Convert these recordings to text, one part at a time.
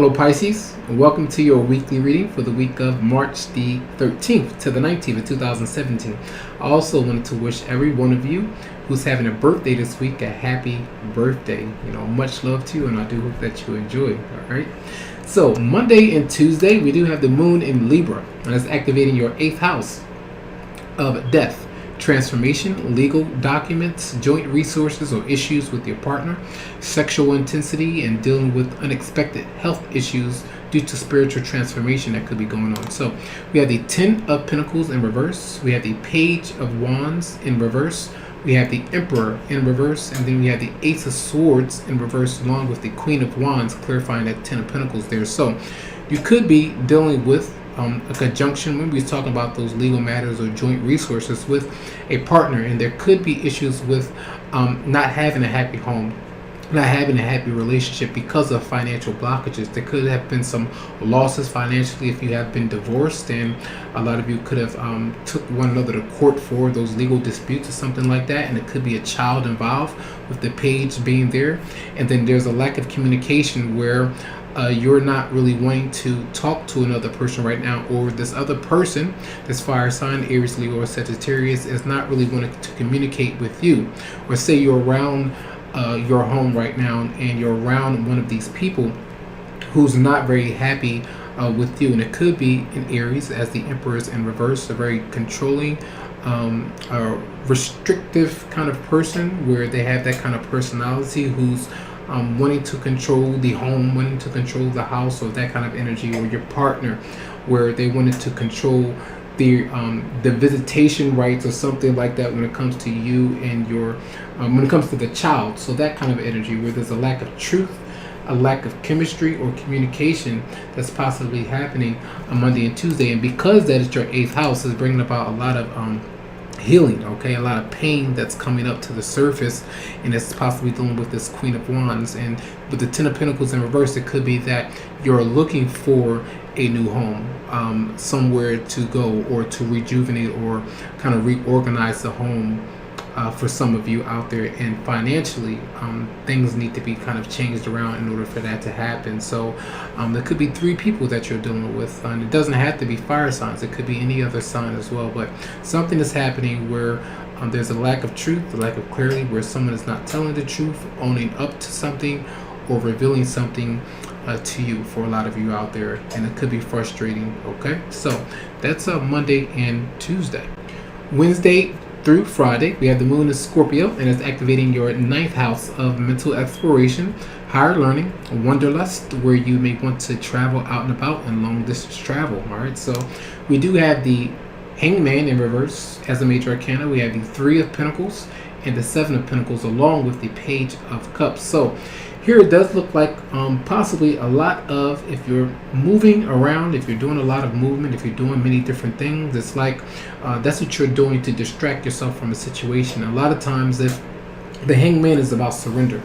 Hello Pisces, and welcome to your weekly reading for the week of March the 13th to the 19th of 2017. I also wanted to wish every one of you who's having a birthday this week a happy birthday. Much love to you, and I do hope that you enjoy. Alright, so Monday and Tuesday we do have the moon in Libra, and it's activating your 8th house of death, transformation, legal documents, joint resources or issues with your partner, sexual intensity, and dealing with unexpected health issues due to spiritual transformation that could be going on. So we have the 10 of Pentacles in reverse, we have the Page of Wands in reverse, we have the Emperor in reverse, and then we have the Ace of Swords in reverse along with the Queen of Wands, clarifying that 10 of Pentacles there. So you could be dealing with a conjunction when we're talking about those legal matters or joint resources with a partner, and there could be issues with not having a happy home, not having a happy relationship because of financial blockages. There could have been some losses financially if you have been divorced, and a lot of you could have took one another to court for those legal disputes or something like that, and it could be a child involved with the page being there. And then there's a lack of communication where you're not really wanting to talk to another person right now, or this other person, this fire sign, Aries, Leo, or Sagittarius, is not really wanting to communicate with you. Or say you're around your home right now and you're around one of these people who's not very happy with you, and it could be in Aries, as the Emperor is in reverse, a very controlling, restrictive kind of person, where they have that kind of personality who's wanting to control the home, wanting to control the house, or that kind of energy, or your partner, where they wanted to control the visitation rights or something like that when it comes to you and your when it comes to the child. So that kind of energy where there's a lack of truth, a lack of chemistry or communication that's possibly happening on Monday and Tuesday. And because that is your 8th house, is bringing about a lot of healing, okay, a lot of pain that's coming up to the surface, and it's possibly dealing with this Queen of Wands. And with the 10 of Pentacles in reverse, it could be that you're looking for a new home, somewhere to go, or to rejuvenate or kind of reorganize the home. For some of you out there, and financially things need to be kind of changed around in order for that to happen. So there could be 3 people that you're dealing with, and it doesn't have to be fire signs, it could be any other sign as well, but something is happening where there's a lack of truth, a lack of clarity, where someone is not telling the truth, owning up to something, or revealing something to you for a lot of you out there, and it could be frustrating. Okay, so that's Monday and Tuesday. Wednesday through Friday, we have the moon in Scorpio, and it's activating your 9th house of mental exploration, higher learning, wanderlust, where you may want to travel out and about and long distance travel. All right, so we do have the Hangman in reverse as a major arcana. We have the 3 of Pentacles and the 7 of Pentacles, along with the Page of Cups. So here it does look like possibly a lot of, if you're moving around, if you're doing a lot of movement, if you're doing many different things, it's like that's what you're doing to distract yourself from a situation. A lot of times, if the Hangman is about surrender,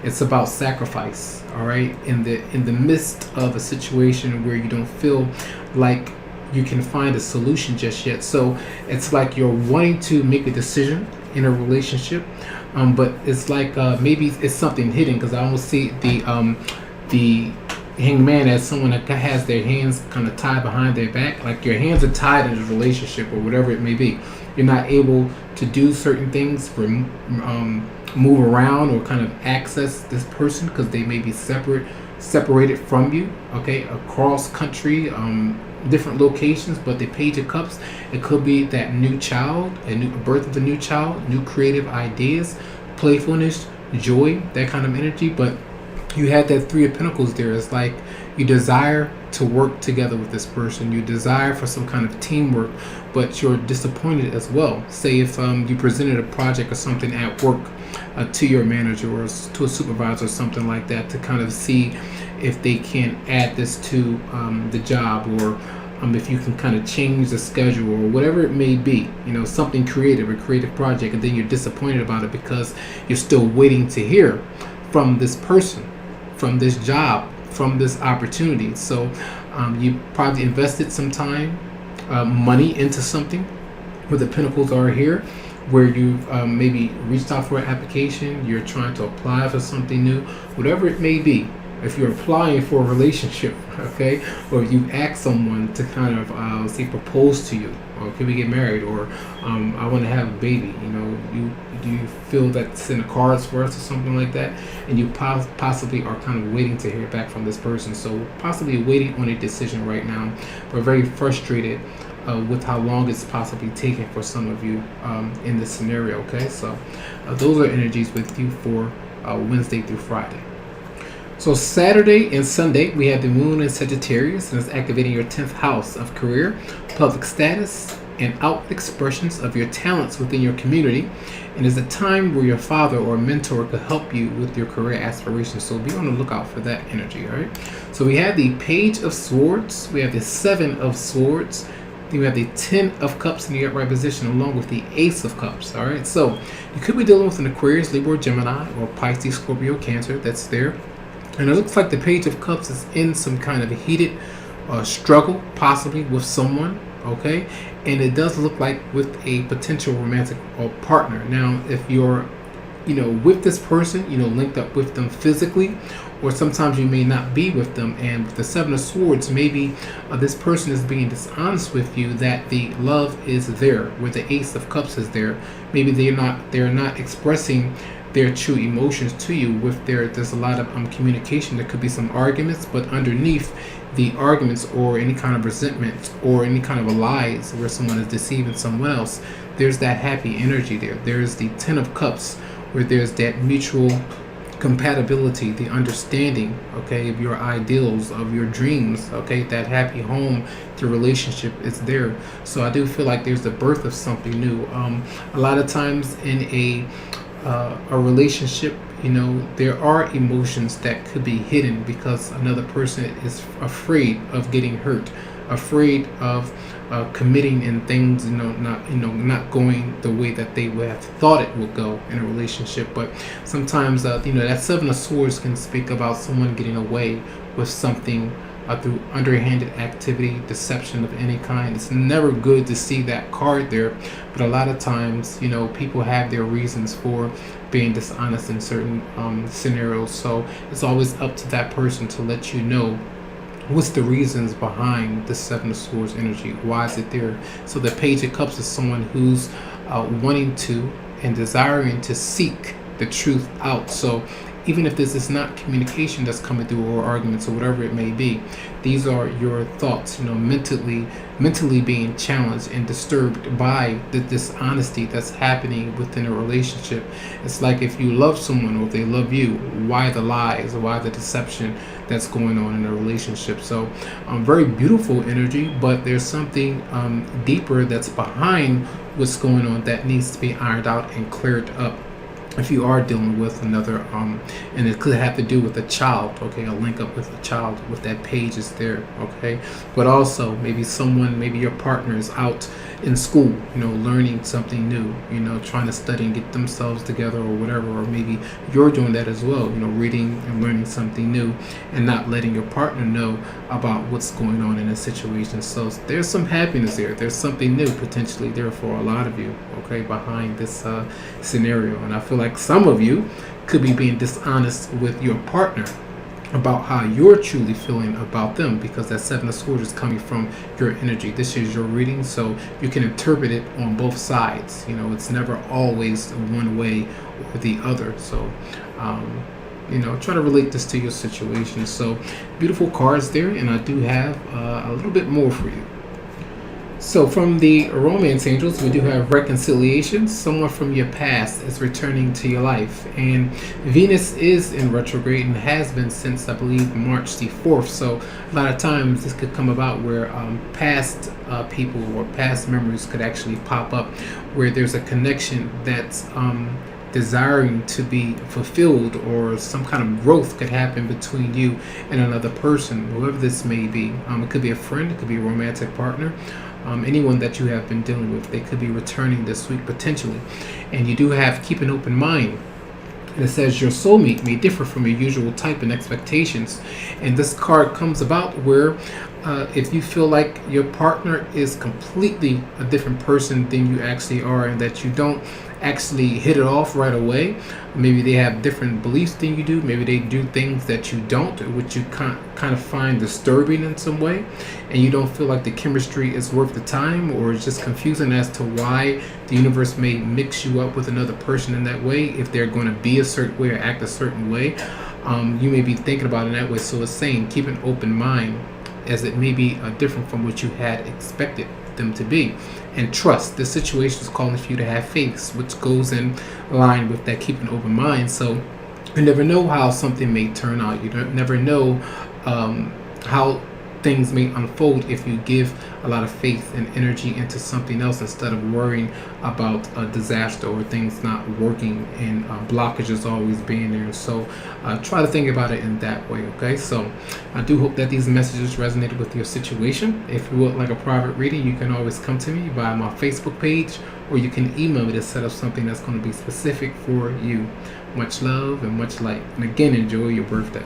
it's about sacrifice. All right, in the midst of a situation where you don't feel like you can find a solution just yet. So it's like you're wanting to make a decision in a relationship, but it's like maybe it's something hidden, because I almost see the Hangman as someone that has their hands kind of tied behind their back, like your hands are tied in a relationship or whatever it may be. You're not able to do certain things, for move around or kind of access this person, because they may be separated from you, okay, across country, different locations. But the Page of Cups, it could be that new child, a new birth of a new child, new creative ideas, playfulness, joy, that kind of energy. But you had that 3 of Pentacles there. It's like you desire to work together with this person, you desire for some kind of teamwork, but you're disappointed as well. Say if you presented a project or something at work to your manager or to a supervisor or something like that, to kind of see if they can add this to the job, or if you can kind of change the schedule or whatever it may be, something creative, a creative project, and then you're disappointed about it because you're still waiting to hear from this person, from this job, from this opportunity. So you probably invested some time, money into something, where the Pentacles are here, where you've maybe reached out for an application, you're trying to apply for something new, whatever it may be. if you're applying for a relationship, okay, or if you ask someone to kind of say propose to you, or can we get married, or I want to have a baby, do you feel that's in the cards for us or something like that, and you possibly are kind of waiting to hear back from this person, so possibly waiting on a decision right now, but very frustrated with how long it's possibly taking for some of you in this scenario. Okay, so those are energies with you for Wednesday through Friday. So Saturday and Sunday, we have the moon in Sagittarius, and it's activating your 10th house of career, public status, and outward expressions of your talents within your community. And is a time where your father or mentor could help you with your career aspirations. So be on the lookout for that energy. All right. So we have the Page of Swords, we have the Seven of Swords, then we have the 10 of Cups in the upright position, along with the Ace of Cups. All right. So you could be dealing with an Aquarius, Libra, Gemini, or Pisces, Scorpio, Cancer. That's there. And it looks like the Page of Cups is in some kind of a heated struggle, possibly with someone, okay? And it does look like with a potential romantic partner. Now, if you're, with this person, linked up with them physically, or sometimes you may not be with them, and with the Seven of Swords, maybe this person is being dishonest with you that the love is there, where the Ace of Cups is there. Maybe they're not expressing their true emotions to you. There's a lot of communication. There could be some arguments, but underneath the arguments or any kind of resentment or any kind of lies where someone is deceiving someone else, there's that happy energy there. There's the 10 of Cups, where there's that mutual compatibility, the understanding, okay, of your ideals, of your dreams, okay, that happy home, the relationship is there. So I do feel like there's the birth of something new. A lot of times in a relationship, there are emotions that could be hidden because another person is afraid of getting hurt, afraid of committing and things, not going the way that they would have thought it would go in a relationship. But sometimes, that Seven of Swords can speak about someone getting away with something through underhanded activity, deception of any kind. It's never good to see that card there, but a lot of times, people have their reasons for being dishonest in certain scenarios. So it's always up to that person to let you know what's the reasons behind the Seven of Swords energy. Why is it there? So the Page of Cups is someone who's wanting to and desiring to seek the truth out. So even if this is not communication that's coming through, or arguments, or whatever it may be, these are your thoughts, mentally being challenged and disturbed by the dishonesty that's happening within a relationship. It's like if you love someone, or if they love you, why the lies, or why the deception that's going on in a relationship? So very beautiful energy, but there's something deeper that's behind what's going on that needs to be ironed out and cleared up. If you are dealing with another, and it could have to do with a child, okay, a link up with a child, with that page is there, okay, but also maybe your partner is out in school, learning something new, trying to study and get themselves together or whatever, or maybe you're doing that as well, reading and learning something new and not letting your partner know about what's going on in a situation. So there's some happiness there. There's something new potentially there for a lot of you, okay, behind this scenario. And I feel like some of you could be being dishonest with your partner about how you're truly feeling about them, because that Seven of Swords is coming from your energy. This is your reading, so you can interpret it on both sides. It's never always one way or the other. So try to relate this to your situation. So beautiful cards there, and I do have a little bit more for you. So from the romance angels, we do have reconciliation. Someone from your past is returning to your life, and Venus is in retrograde and has been since, I believe, March the 4th. So a lot of times this could come about where past people or past memories could actually pop up, where there's a connection that's desiring to be fulfilled, or some kind of growth could happen between you and another person, whoever this may be. It could be a friend, it could be a romantic partner, anyone that you have been dealing with. They could be returning this week potentially, and you do have keep an open mind. And it says your soulmate may differ from your usual type and expectations, and this card comes about where if you feel like your partner is completely a different person than you actually are, and that you don't actually hit it off right away. Maybe they have different beliefs than you do. Maybe they do things that you don't, which you kind of find disturbing in some way, and you don't feel like the chemistry is worth the time, or it's just confusing as to why the universe may mix you up with another person in that way if they're going to be a certain way or act a certain way. You may be thinking about it in that way. So it's saying keep an open mind, as it may be different from what you had expected them to be, and trust. The situation is calling for you to have faith, which goes in line with that keep an open mind. So you never know how something may turn out. You don't never know how things may unfold if you give a lot of faith and energy into something else instead of worrying about a disaster or things not working and blockages always being there. So try to think about it in that way. Okay, so I do hope that these messages resonated with your situation. If you would like a private reading, you can always come to me via my Facebook page, or you can email me to set up something that's going to be specific for you. Much love and much light, and again, enjoy your birthday.